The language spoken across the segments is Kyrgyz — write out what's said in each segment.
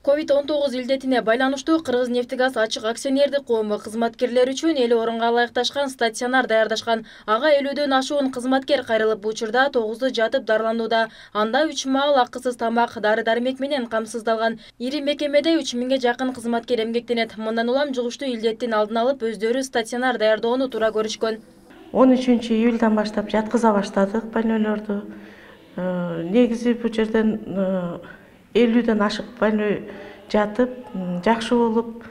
COVID-19 илдетине байланыштуу Кыргызнефтегаз ачык акционердик коому кызматкерлери үчүн эл орунга ылайыкташкан стационар даярдашкан. Ага 50дөн ашуун кызматкер кайрылып, бул учурда 9 жатып дарыланууда. Анда 3 маал акысыз тамак, дары-дармек менен камсыздалган. Ири мекемеде 3000ге жакын кызматкер эмгектенет. Мындан улам жугуштуу илдеттин алдын алып, өздөрү стационар даярдоону туура көрүшкөн. 13-июлдан баштап жаткыза баштадык больнойлорду. Негизи бул жерден 50ден ашык больной жатып, жакшы болуп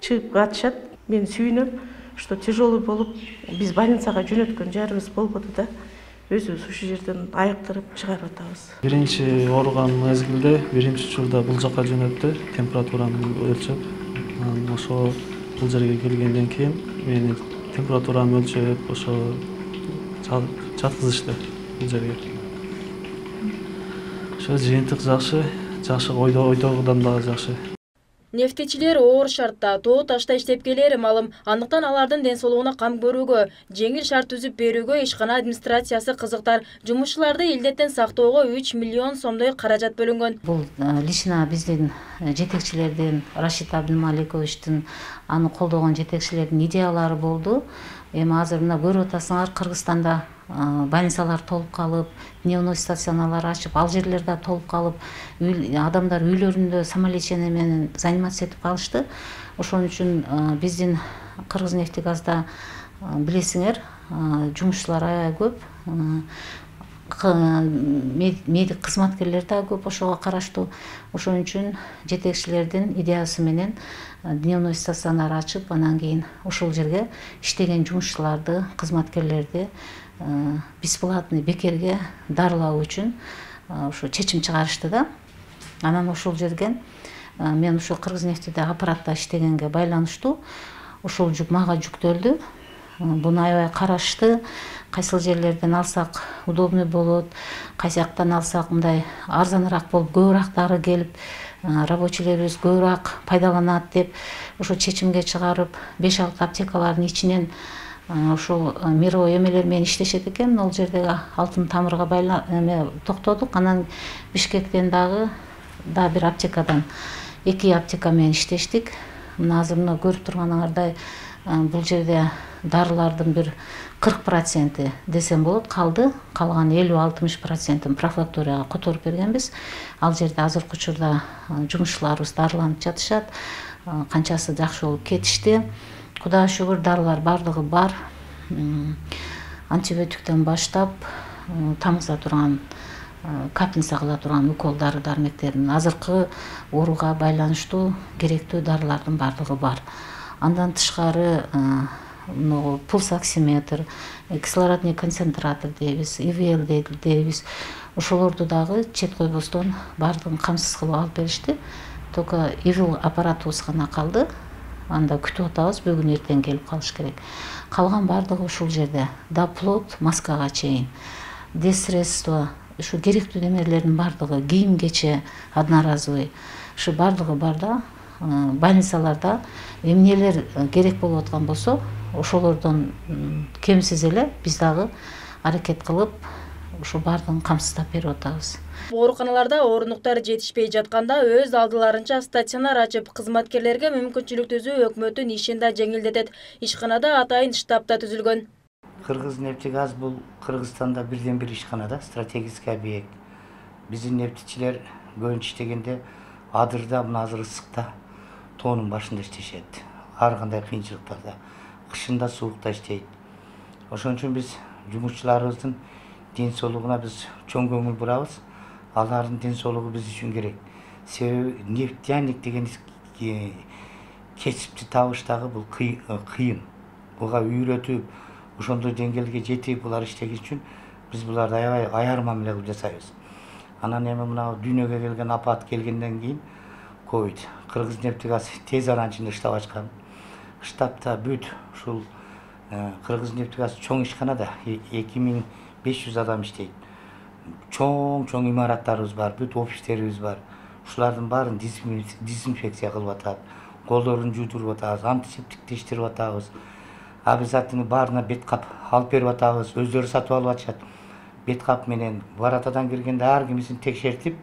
чыгып катышат. Мен сүйүнөм, что тяжелый болуп биз больницага жөнөткөн жарыбыз болбоду да. Өзүбүз ушул жерден айыктырып чыгарып атабыз. Биринчи ооруган мезгилде, биринчи учурда бул жака жөнөттү, температураны өлчөп. Ошо бул жерге келгенден кийин мени температурамды өлчөп, ошо жаткызышты бул жерге. Ошо жыйынтык жакшы ойдогудан дагы жакшы. Нефтечилер оор шартта тоо ташта иштеп келери малым. Андыктан алардын ден соолугуна кам көрүүгө, жеңил шарт түзүп берүүгө ишкана администрациясы кызыктар. Жумушчуларды илдеттен сактоого 3 миллион сомдой каражат бөлүнгөн. Бул лично биздин жетекчилердин, Рашид Абдулмаликовичтин, аны колдогон жетекчилердин идеялары болду. Эми азыр мына көрүп атасыңар, Кыргызстанда больницалар толуп калып, дневной стационарлар ачып, ал жерлерде толуп калып, адамдар үйлөрүндө самолечение менен заниматься этип калышты. Ошон үчүн биздин Кыргызнефтегазда билесиңер, жумушчулар аябай көп, медик кызматкерлер да көп ошого караштуу. Ошон үчүн жетекчилердин идеясы менен дневной стационар ачып, анан кийин ошол жерге иштеген жумушчуларды, кызматкерлерди бесплатный бекерге дарылоо үчүн ошо чечим чыгарышты да. Анан ошол жерген мен ошо Кыргызнефтеде аппаратта иштегенге байланыштуу ошол жүк мага жүктөлдү. Буну аябай карашты. Кайсыл жерлерден алсак удобный болот, кайсы жактан алсак мындай арзаныраак болуп, көбүрөөк дары келип, рабочийлерибиз көбүрөөк пайдаланат деп ошо чечимге чыгарып, 5-6 аптекалардын ичинен ошол мировой эмелер менен иштешет экен. Ал жердеги алтын тамырга токтодук. Анан Бишкектен дагы бир аптекадан 2 аптека менен иштештик. Мына азыр мына көрүп турганыңардай бул жерде дарылардын бир 40% десем болот калды. Калган 50-60% профилакторияга которуп бергенбиз. Ал жерде азыркы учурда жумушчуларыбыз дарыланып жатышат. Канчасы жакшы болуп кетишти. Кудайга шүгүр, дарылар бардыгы бар. Антибиотиктен баштап тамыза турган, капельница кыла турган укол дары-дармектердин азыркы ооруга байланыштуу керектүү дарылардын бардыгы бар. Андан тышкары пульсоксиметр, кислородный концентратор дейбиз, ИВЛ дейбиз. Ошолорду дагы чет койбостон бардыгын камсыз кылып алып беришти. Только ИВЛ аппаратыбыз гана калды. Анда күтүп атабыз, бүгүн эртең келип калыш керек. Калган бардыгы ушул жерде. Доплот, маскага чейин, десредство, ушу керектүү немелердин бардыгы, кийим-кече одноразовый, ушу бардыгы бар да. Больницаларда эмнелер керек болуп аткан болсо, ошолордон кемсиз эле биз дагы аракет кылып, ушу бардыгын камсыздап берип атабыз. Ооруканаларда орунуктар жетишпей жатканда өз алдыларынча стационар ачып, кызматкерлерге мүмкүнчүлүк түзүү өкмөттүн ишин да жеңилдетет. Ишканада атайын штаб да түзүлгөн. Кыргызнефтегаз бул Кыргызстанда бирден бир ишкана да, стратегический объект. Биздин нефтичилер көбүнчө иштегенде адырда, мына азыр ысыкта тоонун башында иштешет. Ар кандай кыйынчылыктарда, кышында суулукта иштейт. Ошон үчүн биз жумушчуларыбыздын ден соолугуна биз чоң көңүл бурабыз. Алардын ден соолугу биз үчүн керек. Себеби нефтяник деген кесипти табыштагы бул кыйын. Буга үйрөтүп, ошондой деңгээлге жетип булар иштеген үчүн биз буларды аябай аяр мамиле кылып жасайбыз. Анан эми мына дүйнөгө келген апат келгенден кийин ковид, Кыргызнефтегаз тез аран ичинде штаб ачкан. Штабта бүт ушул Кыргызнефтегаз чоң ишканада 2500 адам иштейт. Чоң имараттарыбыз бар, бүт офистерибиз бар. Ушулардын баарын дезинфекция кылып атат, колдорун жуудуруп атабыз, антисептик тештирип атабыз. Обязательно баарына бет кап алып берип атабыз, өздөрү сатып алып атышат. Бет кап менен баратадан киргенде ар кимисин текшертип,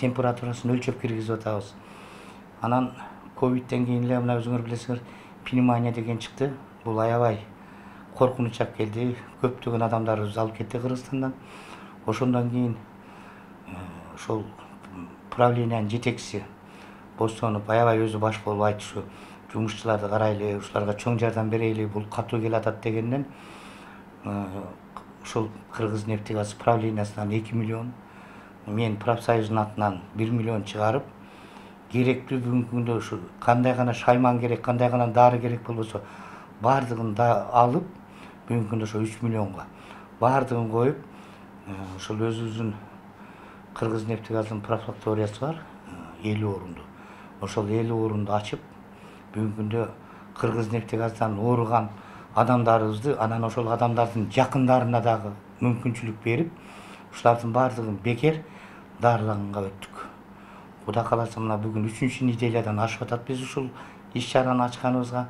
температурасын өлчөп киргизип атабыз. Анан ковидтен кийин эле мына өзүңөр билесиңер пневмония деген чыкты. Бул аябай коркунуч алып келди. Көптөгөн адамдарыбызды алып кетти Кыргызстандан. Ошондон кийин ошол правлениянын жетекчиси Бостонов аябай өзү баш болуп айтты, ушу жумушчуларды карайлы, ушуларга чоң жардам берели, бул катуу келатат дегенден ошол Кыргызнефтегаз правлениясынан 2 миллион, мен профсоюздун атынан 1 миллион чыгарып, керектүү бүгүнкү күндө ушу кандай гана шайман керек, кандай гана дары керек болбосо баардыгын да алып, бүгүнкү күндө ошо 3 миллионго баардыгын коюп, ошол өзүбүздүн Кыргызнефтегаздын прокуратурасы бар, 50 орунду. Ошол 50 орунду ачып, бүгүнкү күндө Кыргызнефтегаздан ооруган адамдарыбызды, анан ошол адамдардын жакындарына дагы мүмкүнчүлүк берип, ушулардын баардыгын бекер дарылаганга өттүк. Кудай кааласа мына бүгүн 3-чү неделядан ашып атат биз ушул иш-чараны ачканыбызга.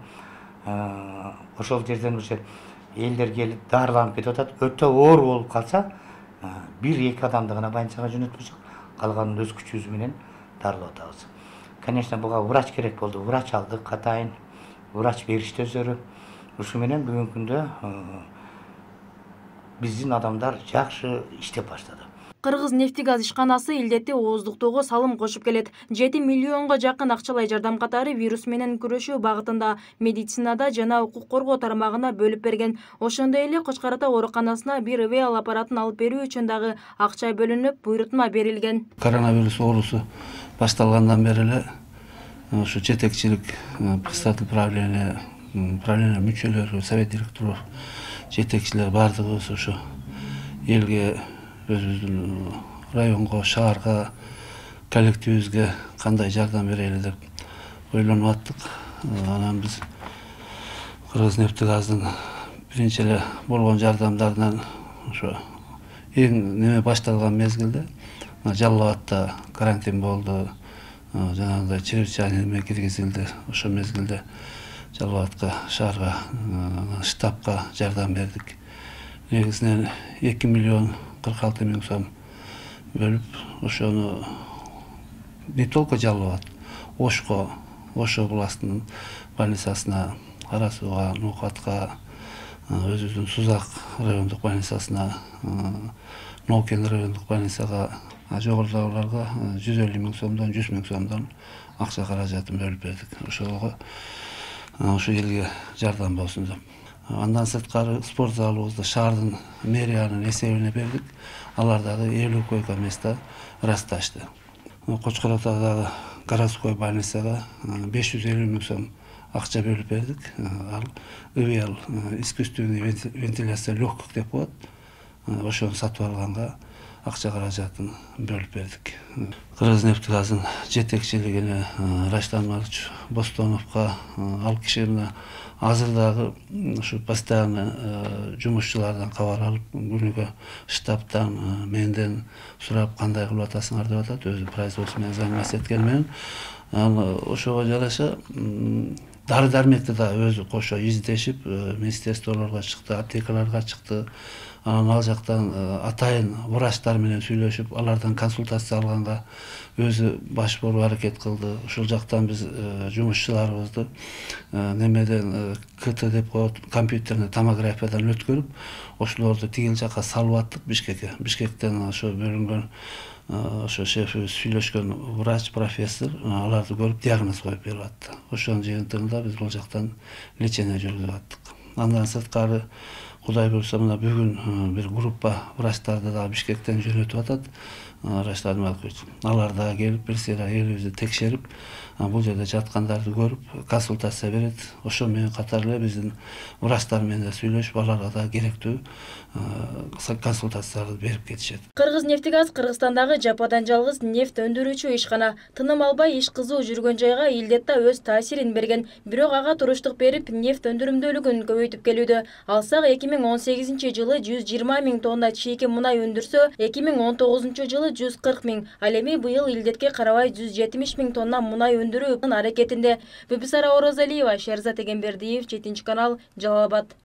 Ошол жерден уже элдер келип дарыланып кетип атат. Өтө оор болуп калса, 1-2 адамды гана больницага жөнөтпөсөк, калганын өз күчүбүз менен дарылап атабыз. Конечно, буга врач керек болду. Врач алдык, катайын. Врач беришти өздөрү. Ушу менен бүгүнкү күндө биздин адамдар жакшы иштеп баштады. Кыргызнефтегаз ишканасы илдетти ооздуктоого салым кошуп келет. 7 миллионго жакын акчалай жардам катары вирус менен күрөшүү багытында медицинада жана укук коргоо тармагына бөлүп берген. Ошондой эле Кочкор Ата ооруканасына бир ИВЛ аппаратын алып берүү үчүн дагы акча бөлүнүп, буйрутма берилген. Коронавирус оорусу башталгандан бери эле ушу жетекчилик председатель правления мүчөлөрү, совет директору, жетекчилер баардыгыбыз ушу элге, өзүбүздүн районго, шаарга, коллективибизге кандай жардам берели деп ойлонуп аттык. Анан биз Кыргызнефтегаздын биринчи эле болгон жардамдарынан ошо эң неме башталган мезгилде Жалал Абадта карантин болду, жанагындай чрезвычайный неме киргизилди. Ошол мезгилде Жалал Абадка, шаарга, штабка жардам бердик. Негизинен 2 миллион 46 миң сом бөлүп, ошону не только Жалал Абад, Ошко, Ош областынын больницасына, Кара Сууга, Нукатка, өзүбүздүн Сузак райондук больницасына, Нокен райондук больницага, жогорудагыларга 150 миң сомдон 100 миң сомдон акча каражатын бөлүп бердик. Ошо элге жардам болсун деп. Андан сырткары спорт залыбызды шаардын мэриянын эсебине бердик. Алар дагы 50 койка места ырасташты. Кочкор Атадагы городской больницага 550 миң сом акча бөлүп бердик. Ал ИВЛ, искусственный вентиляция легких деп коет. Ошону сатып алганга акча каражатын бөлүп бердик. Кыргызнефтегаздын жетекчилигине Раштан Марыч Бостоновго, ал киши мына азыр дагы ушу постоянно жумушчулардан кабар алып, күнүгө штабтан, менден сурап кандай кылып атасыңар деп атат, өзү производство менен заниматься эткени менен. Ошого жараша дары-дармекти да өзү кошо издешип, министерстволорго чыкты, аптекаларга чыкты. Ал жактан атайын врачтар менен сүйлөшүп, алардан консультация алганга өзү баш болуп аракет кылды. Ушул жактан биз жумушчуларыбызды немеден КТ деп коет, компьютерный томографиядан өткөрүп, ошолорду тигил жака салып аттык Бишкекке. Бишкектен ошо бөлүнгөн ошо шефибиз сүйлөшкөн врач, профессор аларды көрүп диагноз коюп берип атты. Ошонун жыйынтыгында биз бул жактан лечение жүргүзүп аттык. Андан сырткары Кудай буйруса мына бүгүн бир группа врачтарды да Бишкектен жөнөтүп атат. Раштан Марыч. Алар да келип бир сыйра элибизди текшерип, бул жерде жаткандарды көрүп, консультация берет. Ошо менен катар эле биздин врачтар менен да сүйлөшүп, аларга да керектүү консультацияларды берип кетишет. Кыргызнефтегаз Кыргызстандагы жападан жалгыз нефт өндүрүүчү ишкана. Тыным албай иш кызуу жүргөн жайга илдетте өз таасирин берген. Бирок ага туруштук берип, нефт өндүрүмдүүлүгүн көбөйтүп келүүдө. Алсак 2018-жылы 120 миң тонна чийки мунай өндүрсө, 2019-жылы 140 миң. Ал эми быйыл илдетке карабай 170 миң тонна мунай өндүрүү аракетинде. Бибисара Оразалиева, Шерзат Эгембердиев, 7 канал, Жалал Абад.